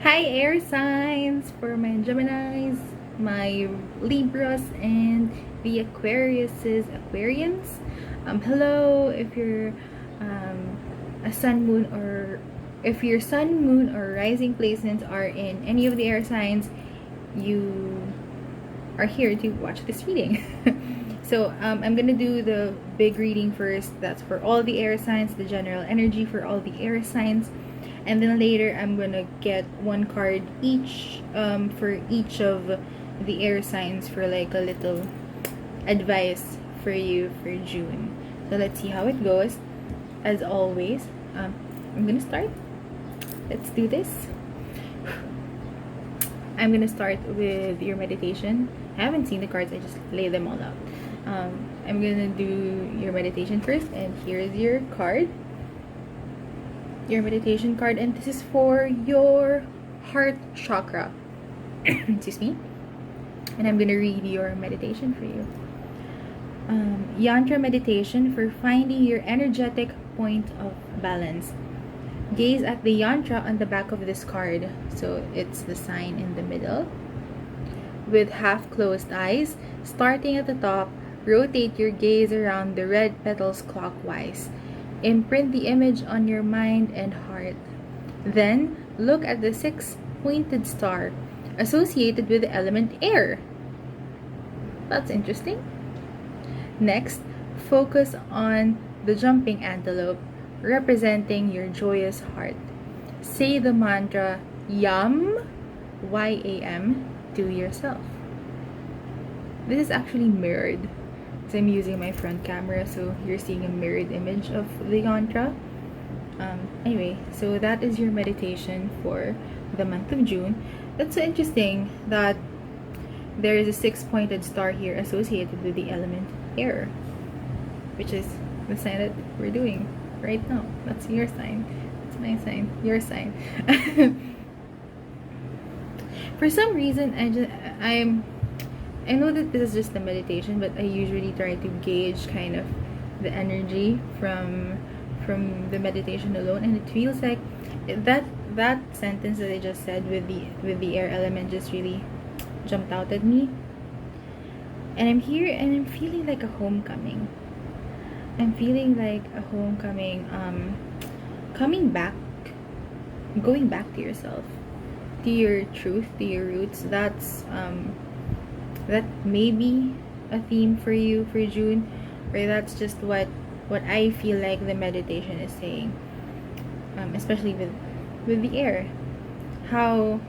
Hi, air signs for my Geminis, my Libras, and the Aquarians. Hello, if you're a sun, moon, or if your sun, moon, or rising placements are in any of the air signs, you are here to watch this reading. So I'm gonna do the big reading first. That's for all the air signs, the general energy for all the air signs. And then later I'm gonna get one card each for each of the air signs for like a little advice for you for June. So let's see how it goes. As always, I'm gonna start. Let's do this. I'm gonna start with your meditation. I haven't seen the cards, I just lay them all out. I'm gonna do your meditation first, and here's your card. Your meditation card, and this is for your heart chakra. Excuse me. And I'm gonna read your meditation for you. Yantra meditation for finding your energetic point of balance. Gaze at the yantra on the back of this card. So it's the sign in the middle. With half closed eyes, starting at the top, rotate your gaze around the red petals clockwise. Imprint the image on your mind and heart. Then, look at the 6-pointed star associated with the element air. That's interesting. Next, focus on the jumping antelope, representing your joyous heart. Say the mantra YAM, Y-A-M, to yourself. This is actually mirrored. I'm using my front camera, so you're seeing a mirrored image of the yantra. Anyway, so that is your meditation for the month of June. That's so interesting that there is a 6-pointed star here associated with the element air, which is the sign that we're doing right now. That's your sign. That's my sign. Your sign. For some reason, I know that this is just a meditation, but I usually try to gauge kind of the energy from the meditation alone, and it feels like that sentence that I just said with the air element just really jumped out at me. And I'm here and I'm feeling like a homecoming. I'm feeling like a homecoming, coming back, going back to yourself, to your truth, to your roots. That may be a theme for you for June, or that's just what I feel like the meditation is saying, especially with the air. How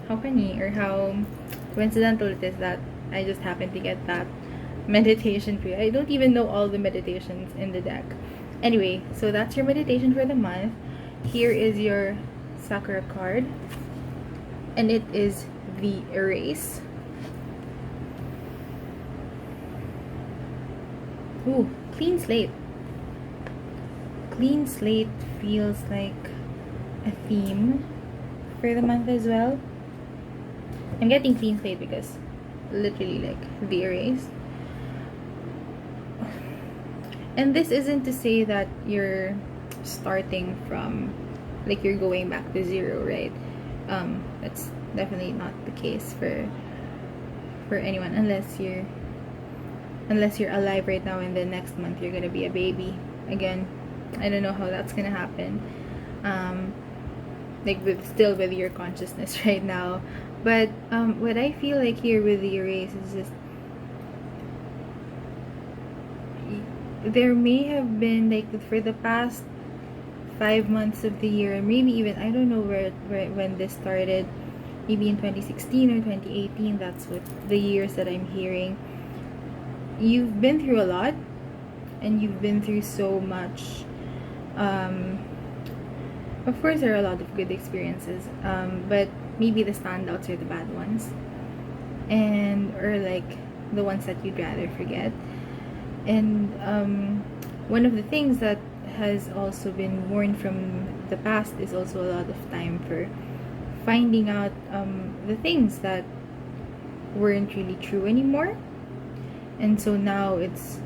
funny or how coincidental it is that I just happened to get that meditation for you. I don't even know all the meditations in the deck. Anyway, so that's your meditation for the month. Here is your Sakura card, and it is the erase. Ooh, clean slate. Clean slate feels like a theme for the month as well. I'm getting clean slate because literally like the erase. And this isn't to say that you're starting from, like you're going back to zero, right? That's definitely not the case for anyone, unless you're alive right now and then next month you're gonna be a baby again. I don't know how that's gonna happen, like with your consciousness right now. But what I feel like here with the erase is just there may have been, like, for the past 5 months of the year, maybe even, I don't know when this started, maybe in 2016 or 2018. That's what the years that I'm hearing. You've been through a lot, and you've been through so much. Of course, there are a lot of good experiences, but maybe the standouts are the bad ones, or like the ones that you'd rather forget. And one of the things that has also been worn from the past is also a lot of time for finding out the things that weren't really true anymore. And so now it's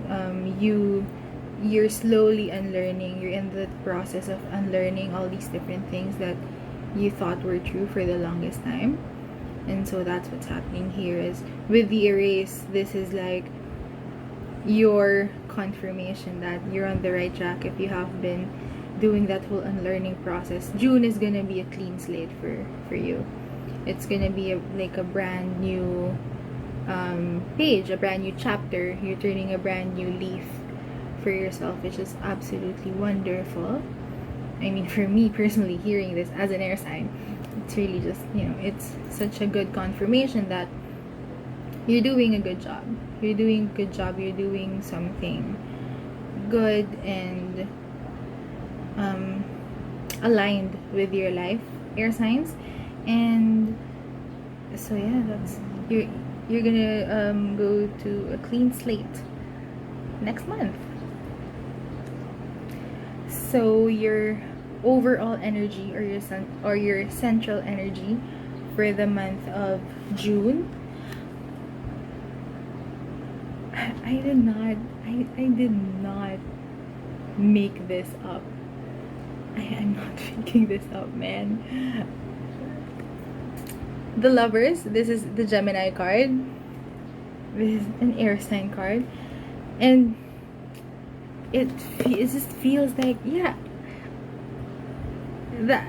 you're slowly unlearning. You're in the process of unlearning all these different things that you thought were true for the longest time. And so that's what's happening here. Is with the erase, this is like your confirmation that you're on the right track. If you have been doing that whole unlearning process, June is gonna be a clean slate for you. It's gonna be like a brand new page, a brand new chapter. You're turning a brand new leaf for yourself, which is absolutely wonderful. I mean, for me personally, hearing this as an air sign, it's really just, it's such a good confirmation that you're doing a good job. You're doing a good job. You're doing something good and aligned with your life, air signs. And so yeah, that's you're gonna go to a clean slate next month. So your overall energy, or your central energy for the month of June, I did not make this up. I'm not making this up, man. The Lovers, this is the Gemini card. This is an air sign card. And it just feels like, yeah, the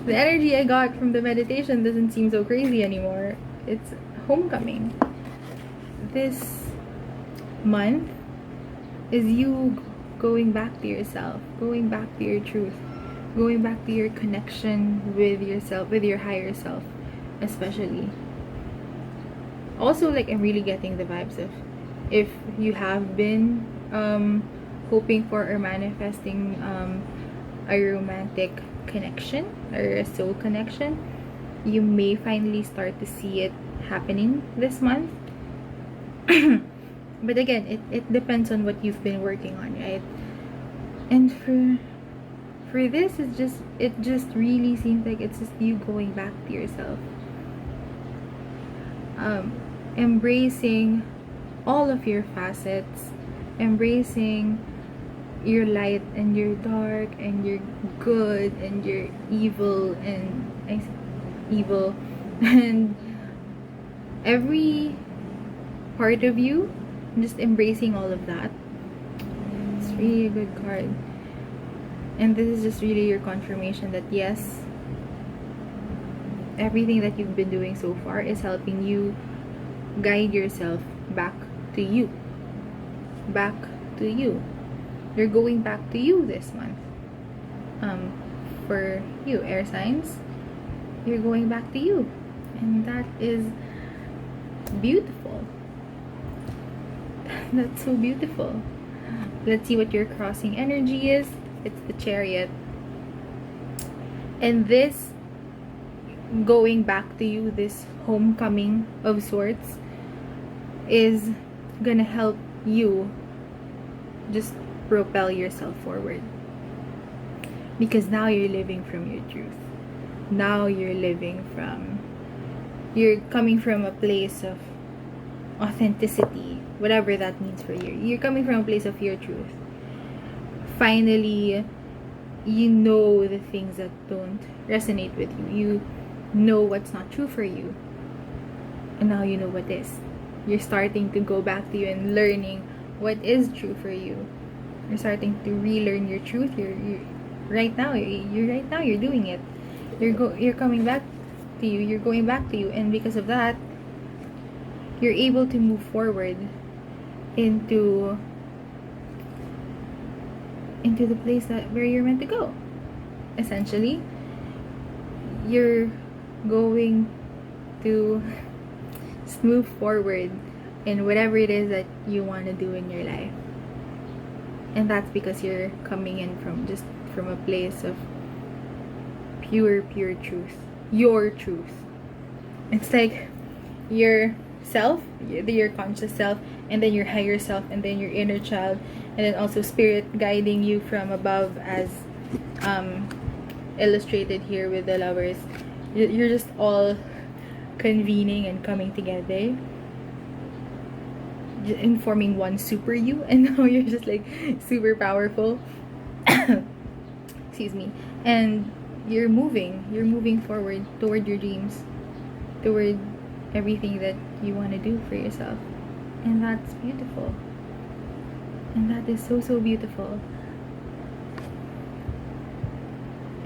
energy I got from the meditation doesn't seem so crazy anymore. It's homecoming. This month is you going back to yourself, going back to your truth, going back to your connection with yourself, with your higher self, especially. Also, like, I'm really getting the vibes of, if you have been hoping for or manifesting a romantic connection or a soul connection, you may finally start to see it happening this month. But again, it depends on what you've been working on, right? And for this, it just really seems like it's just you going back to yourself, embracing all of your facets, embracing your light and your dark and your good and your evil and every part of you, just embracing all of that. It's really a good card. And this is just really your confirmation that yes, everything that you've been doing so far is helping you guide yourself back to you. Back to you. You're going back to you this month. For you, air signs, you're going back to you. And that is beautiful. That's so beautiful. Let's see what your crossing energy is. It's the Chariot. And this going back to you, this homecoming of sorts, is gonna help you just propel yourself forward. Because now you're living from your truth. Now you're coming from a place of authenticity, whatever that means for you. You're coming from a place of your truth. Finally, you know the things that don't resonate with you. You know what's not true for you. And now you know what is. You're starting to go back to you and learning what is true for you. You're starting to relearn your truth. You're doing it. You're coming back to you. You're going back to you, and because of that, you're able to move forward into the place where you're meant to go. Essentially, you're going to move forward in whatever it is that you want to do in your life. And that's because you're coming in from a place of pure truth. Your truth. It's like your self, your conscious self, and then your higher self, and then your inner child, and then also spirit guiding you from above, as illustrated here with the Lovers. You're just all convening and coming together, in forming one super you, and now you're just like super powerful. Excuse me. And you're moving forward toward your dreams, toward everything that you want to do for yourself. And that's beautiful. And that is so, so beautiful.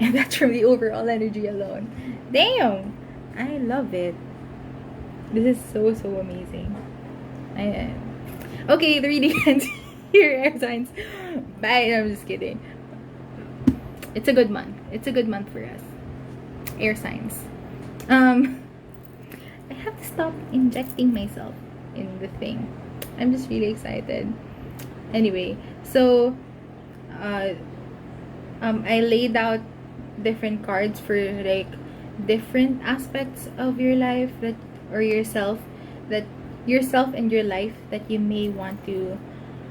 And that's from the overall energy alone. Damn! I love it. This is so, so amazing. Okay, the reading ends here, air signs. Bye. No, I'm just kidding. It's a good month. It's a good month for us. Air signs. I have to stop injecting myself in the thing. I'm just really excited. Anyway, so I laid out different cards for like different aspects of your life that, or yourself, that yourself and your life that you may want to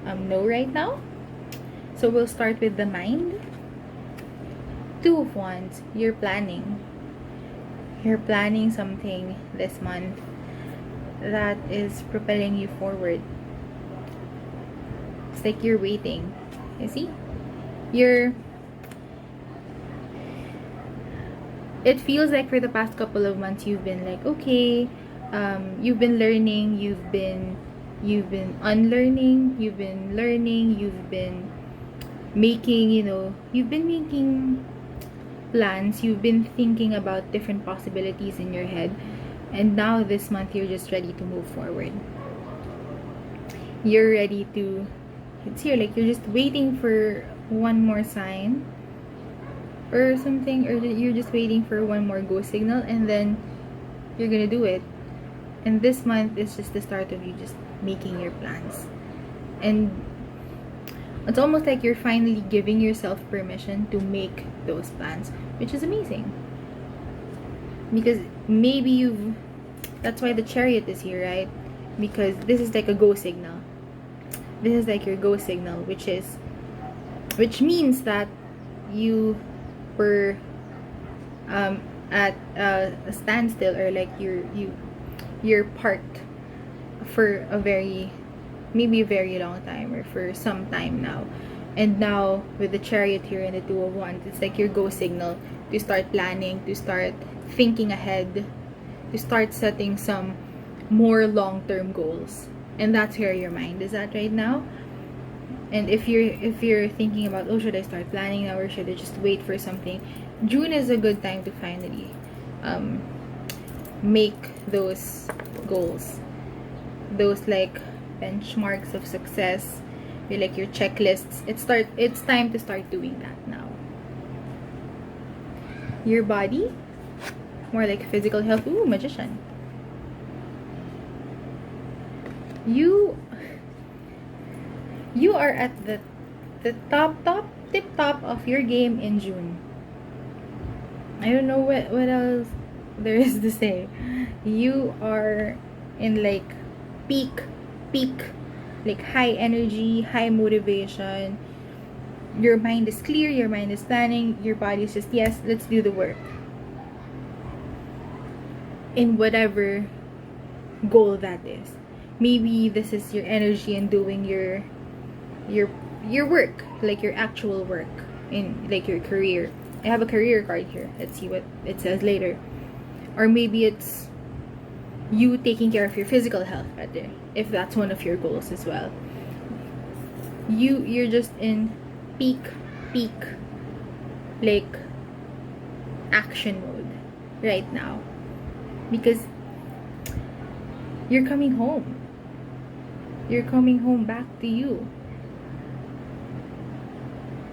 know right now. So we'll start with the mind. Two of Wands. You're planning something this month that is propelling you forward. It's like you're waiting. You see? It feels like for the past couple of months you've been like, okay, you've been learning, you've been unlearning, you've been learning, you've been making, you've been making plans, you've been thinking about different possibilities in your head, and now this month you're just ready to move forward. You're ready to, it's here, like you're just waiting for one more sign or something, or you're just waiting for one more go signal, and then you're gonna do it. And this month is just the start of you just making your plans, and it's almost like you're finally giving yourself permission to make those plans, which is amazing. Because maybe that's why the Chariot is here, right? Because this is like a go signal. This is like your go signal, which means that you were at a standstill, or like you're parked for maybe a very long time, or for some time now. And now with the Chariot here and the Two of Wands, it's like your go signal to start planning, to start thinking ahead, to start setting some more long-term goals. And that's where your mind is at right now. And if you're thinking about, oh, should I start planning now, or should I just wait for something, June is a good time to finally make those goals, those like benchmarks of success, like your checklists. It's time to start doing that now. Your body, more like physical health. Ooh, Magician. You are at the tip top of your game in June. I don't know what else there is to say. You are in like peak, like high energy, high motivation. Your mind is clear, your mind is planning, your body is just, yes, let's do the work. In whatever goal that is. Maybe this is your energy in doing your work, like your actual work in like your career. I have a career card here. Let's see what it says later. Or maybe it's you taking care of your physical health better, if that's one of your goals as well. You're just in peak like action mode right now, because you're coming home. You're coming home back to you.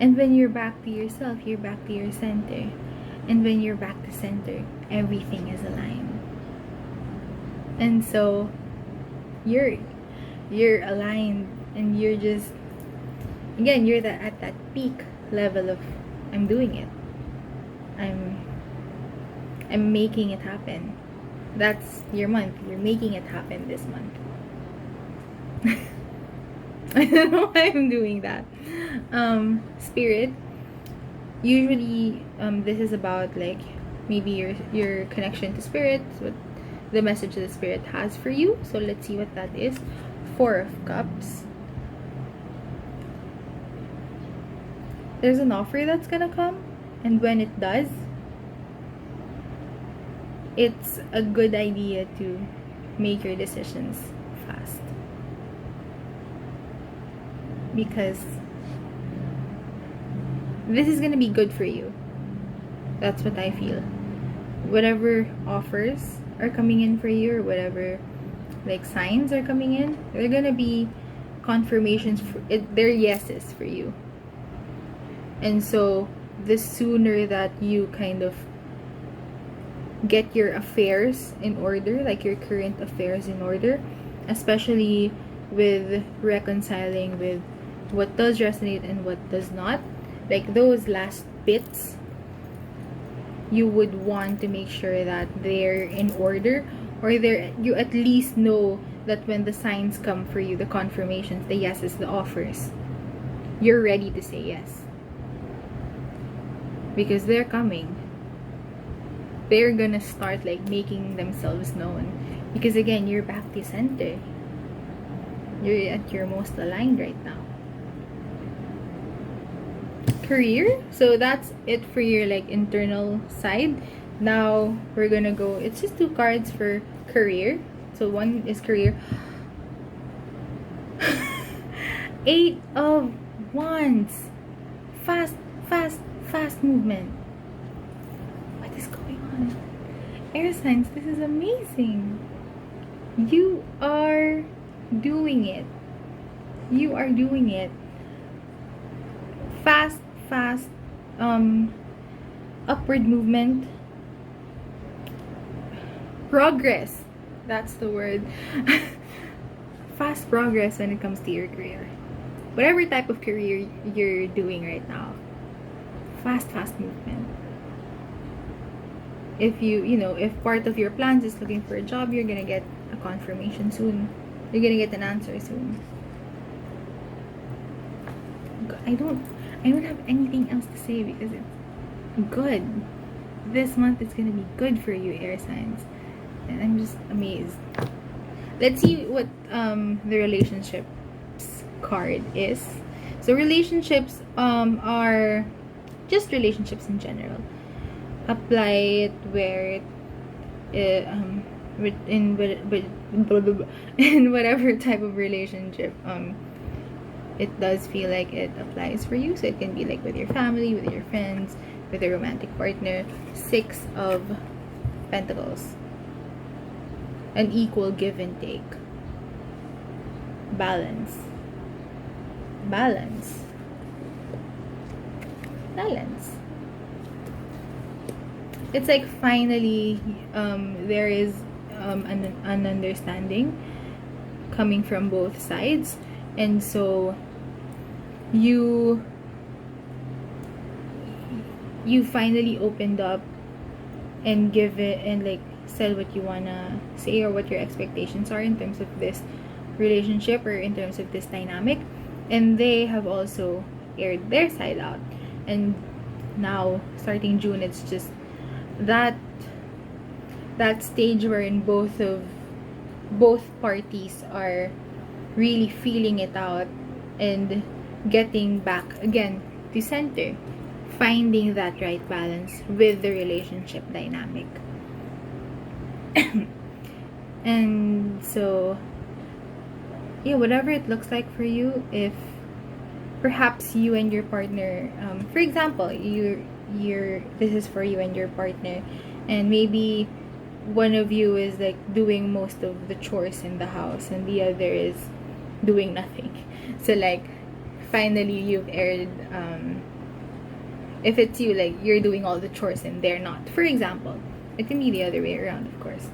And when you're back to yourself, you're back to your center. And when you're back to center, everything is aligned. And so you're aligned, and you're just, again, you're at that peak level of, I'm doing it. I'm making it happen. That's your month. You're making it happen this month. I don't know why I'm doing that. Spirit, usually this is about like maybe your connection to spirit, what the message that the spirit has for you. So let's see what that is. Four of Cups. There's an offer that's gonna come, and when it does, it's a good idea to make your decisions fast, because this is gonna be good for you. That's what I feel. Whatever offers are coming in for you, or whatever like signs are coming in, they're gonna be confirmations for it. They're yeses for you. And so the sooner that you kind of get your affairs in order, like your current affairs in order, especially with reconciling with what does resonate and what does not, like those last bits, you would want to make sure that they're in order, or you at least know that when the signs come for you, the confirmations, the yeses, the offers, you're ready to say yes, because they're coming. They're gonna start like making themselves known, because again, you're back to center. You're at your most aligned right now. Career, so that's it for your like internal side. Now we're gonna go, it's just 2 cards for career. So one is career. 8 of Wands. Fast movement. What is going on? Air signs, this is amazing. You are doing it. You are doing it. Fast upward movement. Progress. That's the word. Fast progress when it comes to your career. Whatever type of career you're doing right now. Fast movement. If if part of your plans is looking for a job, you're gonna get a confirmation soon. You're gonna get an answer soon. I don't have anything else to say, because it's good. This month is gonna be good for you, air signs, and I'm just amazed. Let's see what the relationships card is. So relationships are just relationships in general. Apply it where in whatever type of relationship it does feel like it applies for you. So it can be like with your family, with your friends, with a romantic partner. 6 of Pentacles. An equal give and take. Balance. It's like finally there is an understanding coming from both sides, and so you finally opened up and give it, and like said what you wanna say, or what your expectations are in terms of this relationship, or in terms of this dynamic, and they have also aired their side out. And now starting June, it's just that stage wherein both parties are really feeling it out and getting back again to center, finding that right balance with the relationship dynamic. And so yeah, whatever it looks like for you, if perhaps you and your partner, for example, this is for you and your partner, and maybe one of you is like doing most of the chores in the house and the other is doing nothing. So like finally you've aired, if it's you, like you're doing all the chores and they're not, for example. It can be the other way around, of course.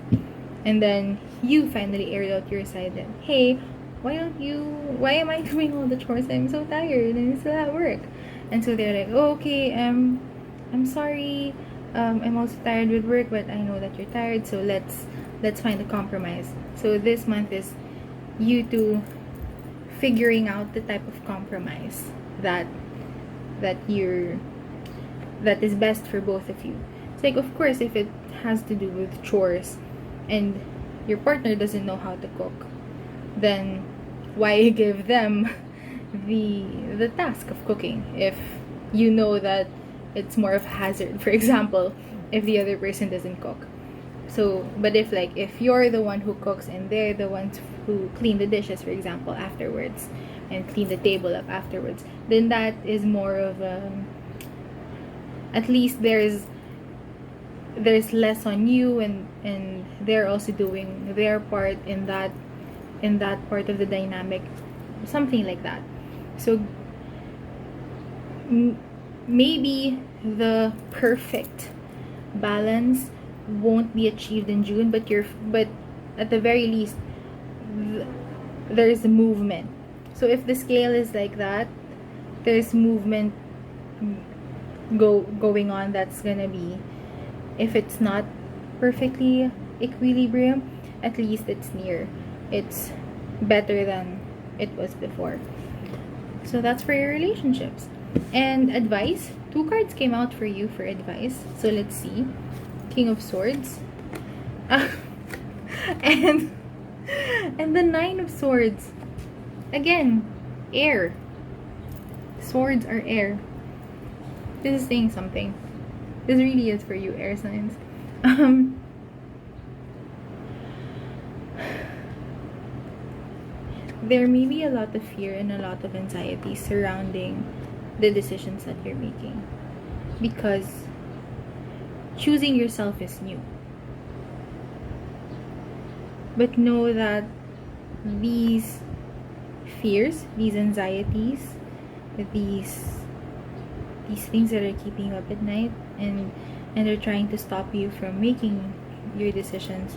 And then you finally aired out your side that, hey, why am I doing all the chores? I'm so tired and it's still at work. And so they're like, oh, okay, I'm sorry, I'm also tired with work, but I know that you're tired, so let's find a compromise. So this month is you two figuring out the type of compromise that is best for both of you. It's like, of course, if it has to do with chores and your partner doesn't know how to cook, then why give them the task of cooking if you know that it's more of a hazard? For example, if the other person doesn't cook, So, but if you're the one who cooks and they're the ones who clean the dishes, for example, afterwards, and clean the table up afterwards, then that is more of at least there's less on you, and they're also doing their part in that part of the dynamic, something like that. So maybe the perfect balance won't be achieved in June, but at the very least there's movement. So if the scale is like that, there's movement going on. That's gonna be, if it's not perfectly equilibrium, at least it's better than it was before. So that's for your relationships. And advice, 2 cards came out for you for advice. So let's see. King of Swords. and the 9 of Swords. Again, air. Swords are air. This is saying something. This really is for you, air signs. There may be a lot of fear and a lot of anxiety surrounding the decisions that you're making, because choosing yourself is new. But know that these fears, these anxieties, these things that are keeping you up at night, and they're trying to stop you from making your decisions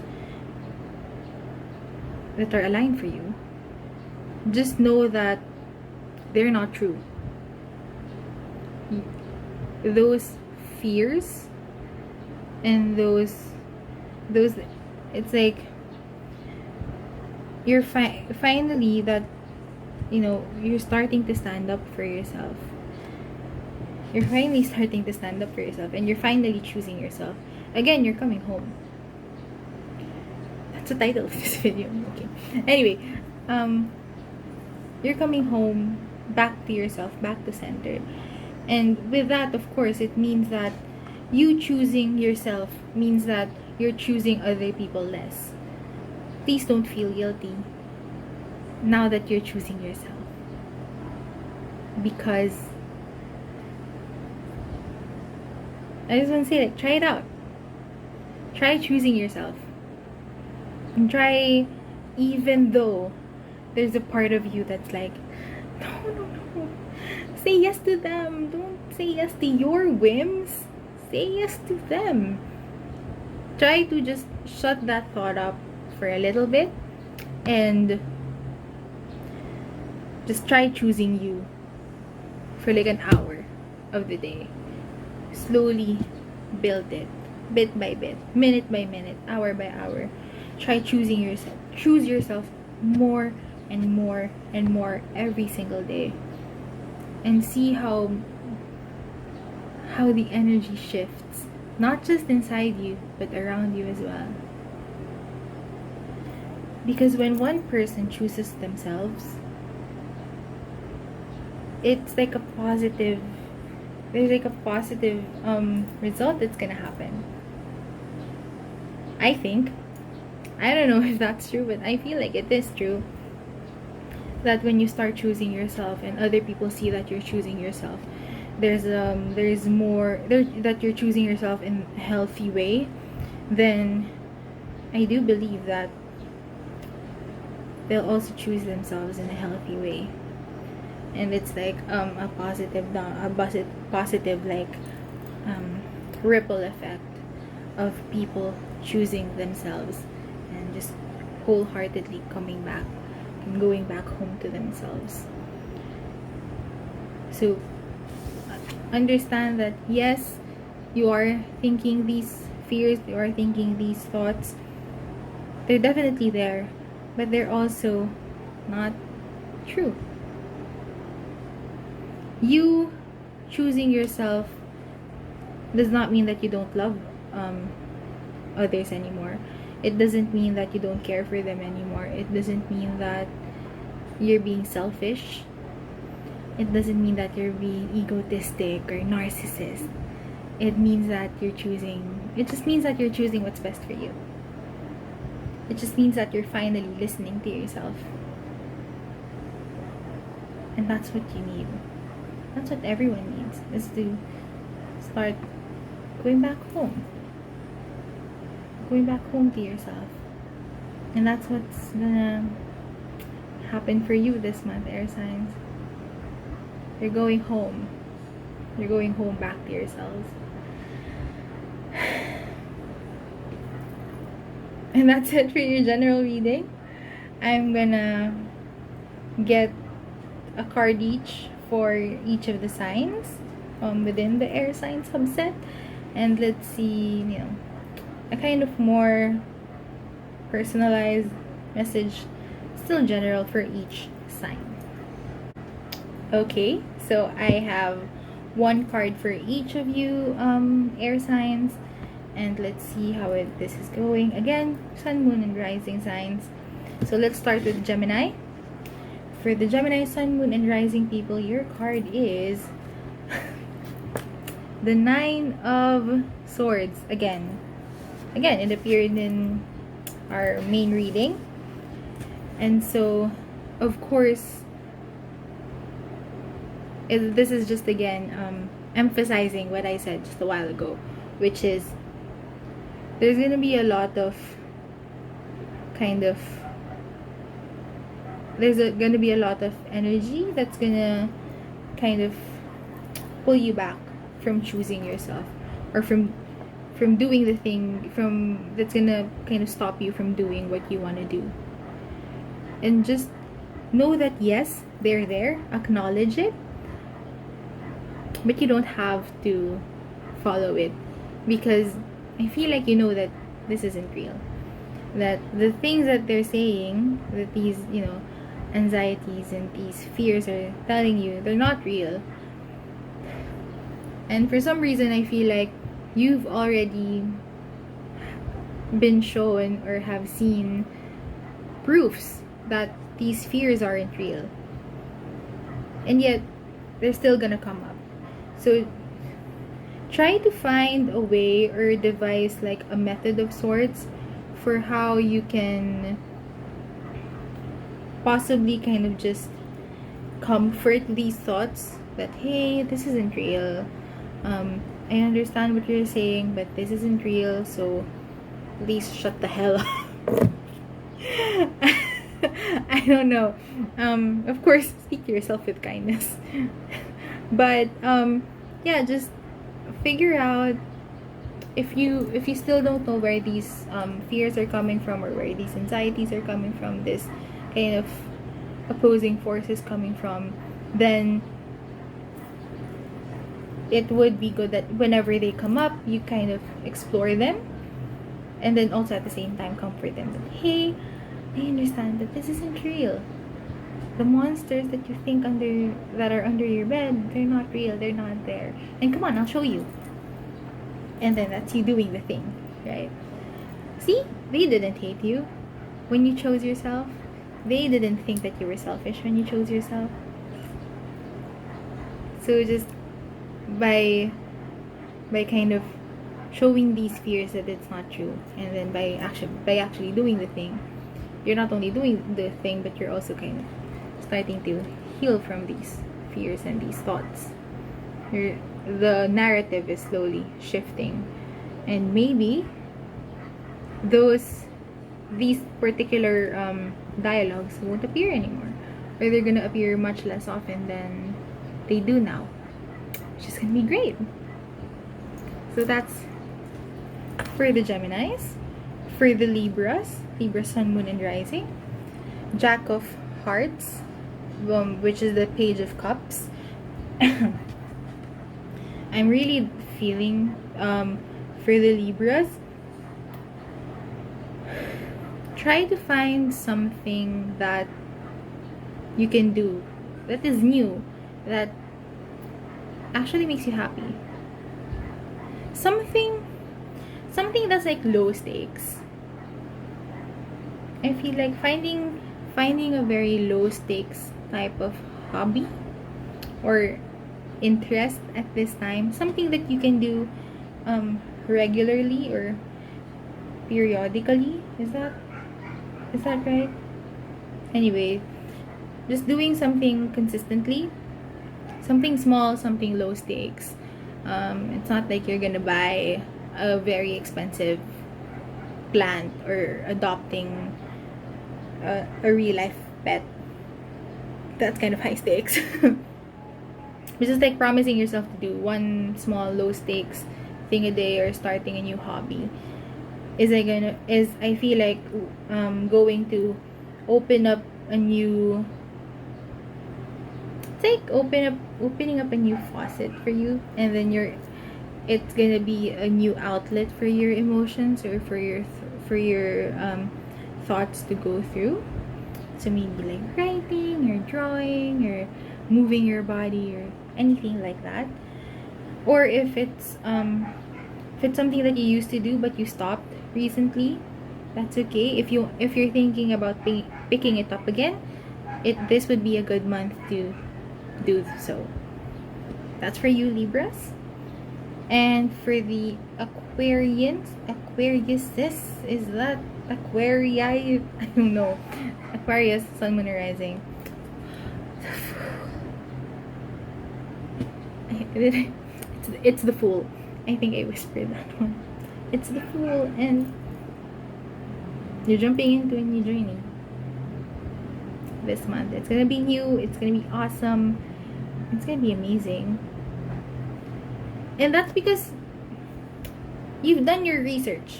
that are aligned for you, just know that they're not true. Those fears and those it's like you're finally that you're starting to stand up for yourself. You're finally starting to stand up for yourself, and you're finally choosing yourself. Again, you're coming home. That's the title of this video. Okay. Anyway, you're coming home, back to yourself, back to center. And with that, of course, it means that you choosing yourself means that you're choosing other people less. Please don't feel guilty now that you're choosing yourself, because I just want to say, like, try it out. Try choosing yourself. And try, even though there's a part of you that's like, no. Say yes to them. Don't say yes to your whims. Say yes to them. Try to just shut that thought up for a little bit, and just try choosing you for like an hour of the day. Slowly build it, bit by bit, minute by minute, hour by hour. Try choosing yourself. Choose yourself more and more and more every single day, and see how the energy shifts, not just inside you but around you as well. Because when one person chooses themselves, it's like a positive, there's like a positive result that's gonna happen. I think, I don't know if that's true, but I feel like it is true, that when you start choosing yourself and other people see that you're choosing yourself, there's more there, that you're choosing yourself in a healthy way, then I do believe that they'll also choose themselves in a healthy way. And it's like a positive like ripple effect of people choosing themselves and just wholeheartedly coming back and going back home to themselves. So understand that yes, you are thinking these fears, you are thinking these thoughts, they're definitely there, but they're also not true. You choosing yourself does not mean that you don't love others anymore. It doesn't mean that you don't care for them anymore. It doesn't mean that you're being selfish. It doesn't mean that you're being egotistic or narcissist. it means that you're choosing, it just means that you're choosing what's best for you. It just means that you're finally listening to yourself. And that's what you need. That's what everyone needs, is to start going back home. Going back home to yourself. And that's what's gonna happen for you this month, air signs. You're going home. You're going home back to yourselves. And that's it for your general reading. I'm gonna get a card each for each of the signs within the air sign subset. And let's see, a kind of more personalized message, still general, for each sign. Okay, so I have one card for each of you air signs, and let's see how this is going. Again, sun, moon, and rising signs. So let's start with Gemini. For the Gemini, sun, moon, and rising people, your card is the 9 of Swords. Again, it appeared in our main reading. And so, of course, this is just again emphasizing what I said just a while ago, which is there's gonna be a lot of gonna be a lot of energy that's gonna kind of pull you back from choosing yourself, or from doing the thing that's gonna kind of stop you from doing what you want to do. And just know that yes, they're there, acknowledge it, but you don't have to follow it, because I feel like you know that this isn't real, that the things that they're saying, that these anxieties and these fears are telling you, they're not real. And for some reason, I feel like you've already been shown or have seen proofs that these fears aren't real, and yet they're still gonna come up. So try to find a way or devise like a method of sorts for how you can possibly kind of just comfort these thoughts that, hey, this isn't real. I understand what you're saying, but this isn't real, so please shut the hell up. I don't know. Of course, speak to yourself with kindness. But yeah, just figure out, if you still don't know where these fears are coming from, or where these anxieties are coming from, this kind of opposing forces coming from, then it would be good that whenever they come up, you kind of explore them, and then also at the same time comfort them that, hey, I understand that this isn't real. The monsters that you think that are under your bed, they're not real, they're not there. And come on, I'll show you. And then that's you doing the thing, right? See, they didn't hate you when you chose yourself. They didn't think that you were selfish when you chose yourself. So just by kind of showing these fears that it's not true, and then by actually doing the thing, you're not only doing the thing, but you're also kind of starting to heal from these fears and these thoughts. The narrative is slowly shifting, and maybe these particular dialogues won't appear anymore, or they're gonna appear much less often than they do now, which is gonna be great. So that's for the Geminis. For the Libras, Sun, Moon, and Rising, Jack of Hearts, which is the Page of Cups. I'm really feeling for the Libras, try to find something that you can do that is new, that actually makes you happy. Something that's like low stakes. I feel like finding a very low stakes type of hobby or interest at this time, something that you can do regularly or periodically. Is that right? Anyway, just doing something consistently, something small, something low stakes. It's not like you're gonna buy a very expensive plant or adopting a real life pet. That's kind of high stakes. It's just like promising yourself to do one small low stakes thing a day or starting a new hobby I feel like going to open up a new, it's like opening up a new faucet for you, and then it's gonna be a new outlet for your emotions or for your thoughts to go through. So maybe like writing or drawing or moving your body or anything like that. Or if it's something that you used to do but you stopped recently, that's okay. If you're thinking about picking it up again, this would be a good month to do so. That's for you, Libras. And for the Aquariuses, is that Aquarii? I don't know. Aquarius, Sun, Moon, Rising. It's the Fool. I think I whispered that one. It's the Fool, and you're jumping into a new journey this month. It's gonna be new. It's gonna be awesome. It's gonna be amazing. And that's because you've done your research.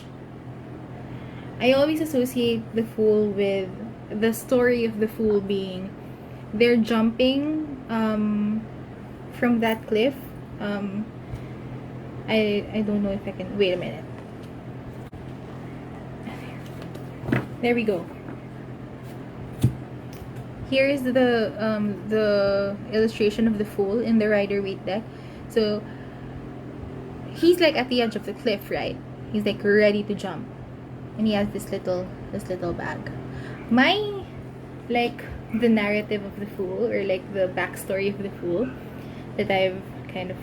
I always associate the Fool with the story of the Fool being they're jumping from that cliff. I don't know if I can wait a minute. There we go. Here is the illustration of the Fool in the Rider-Waite deck. So he's like at the edge of the cliff, right? He's like ready to jump, and he has this little bag. My, like, the narrative of the Fool, or like the backstory of the Fool that I've kind of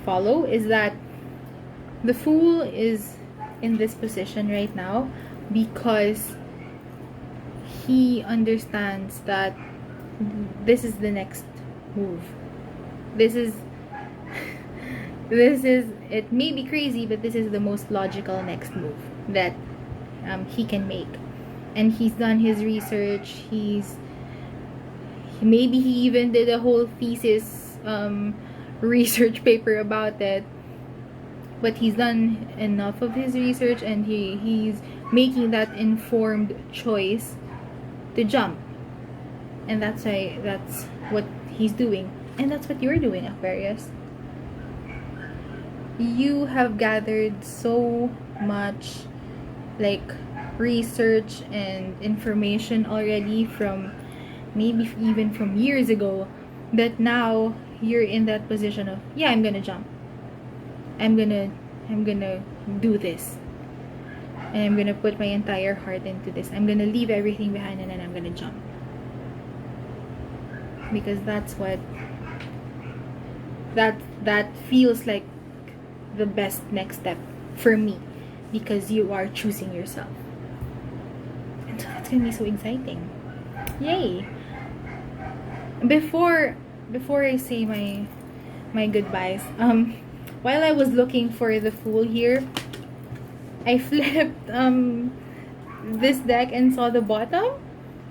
follow, is that the Fool is in this position right now because he understands that this is the next move. This is it may be crazy, but this is the most logical next move that he can make. And he's done his research. Maybe he even did a whole thesis research paper about it, but he's done enough of his research, and he's making that informed choice to jump. And that's what he's doing, and that's what you're doing, Aquarius. You have gathered so much like research and information already from maybe even from years ago, that now you're in that position of, yeah, I'm gonna jump. I'm gonna do this, and I'm gonna put my entire heart into this. I'm gonna leave everything behind, and then I'm gonna jump, because that's what that feels like the best next step for me, because you are choosing yourself. And so that's gonna be so exciting. Yay. Before I say my goodbyes, while I was looking for the Fool here, I flipped this deck and saw the bottom.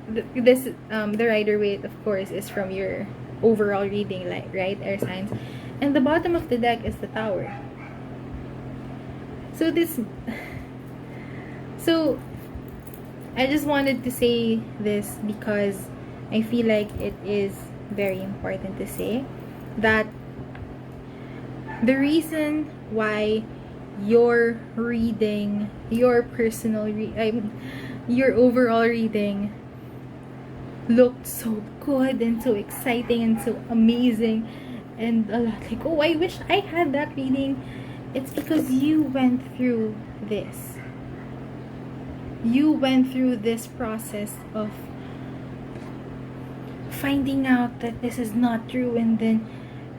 The Rider-Waite, of course, is from your overall reading, like, right, air signs, and the bottom of the deck is the Tower. So I just wanted to say this because I feel like it is very important to say that the reason why your reading, your personal your overall reading looked so good and so exciting and so amazing, and a lot like, oh, I wish I had that reading, it's because you went through this. You went through this process of finding out that this is not true, and then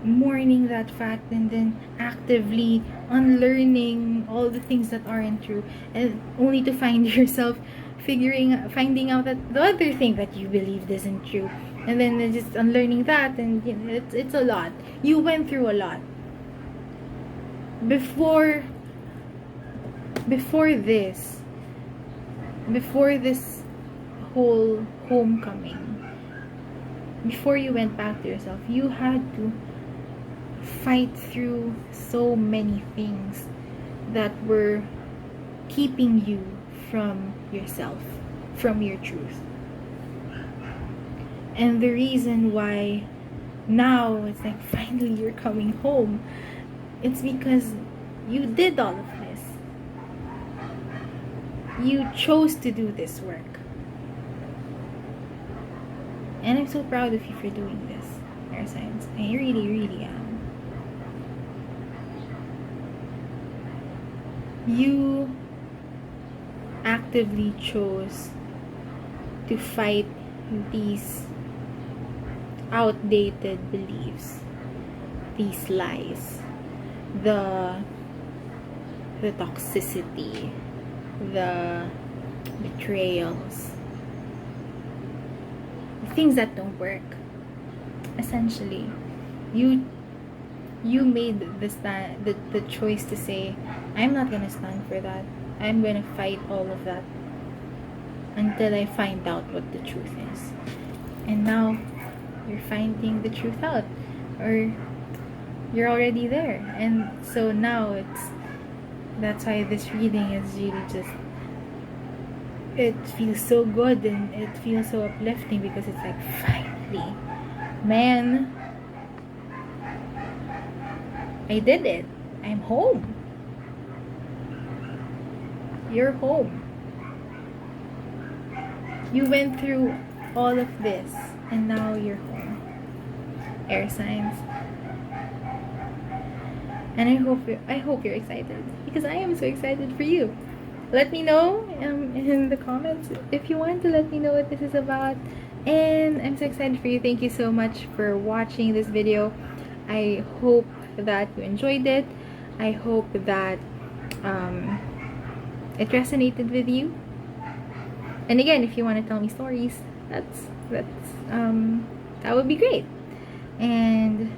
mourning that fact and then actively unlearning all the things that aren't true, and only to find yourself finding out that the other thing that you believed isn't true, and then just unlearning that. And you know, it's a lot. You went through a lot before before this before this whole homecoming. Before you went back to yourself, you had to fight through so many things that were keeping you from yourself, from your truth. And the reason why now it's like finally you're coming home, it's because you did all of this. You chose to do this work. And I'm so proud of you for doing this, air signs. I really, really am. You actively chose to fight these outdated beliefs, these lies, the toxicity, the betrayals, the things that don't work. Essentially, you made the choice to say, I'm not gonna stand for that. I'm gonna fight all of that until I find out what the truth is. And now you're finding the truth out, or you're already there. And so now that's why this reading is really just, it feels so good and it feels so uplifting, because it's like, finally, man, I did it. I'm home. You're home. You went through all of this and now you're home. Air signs. And I hope you're excited, because I am so excited for you. Let me know in the comments if you want to let me know what this is about. And I'm so excited for you. Thank you so much for watching this video. I hope that you enjoyed it. I hope that it resonated with you. And again, if you want to tell me stories, that would be great. And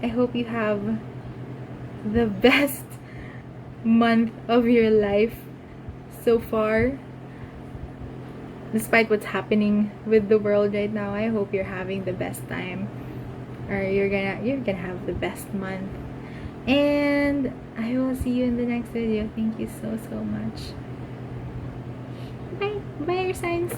I hope you have the best month of your life so far. Despite what's happening with the world right now, I hope you're having the best time, or you're gonna have the best month. And I will see you in the next video. Thank you so much. Bye, your signs.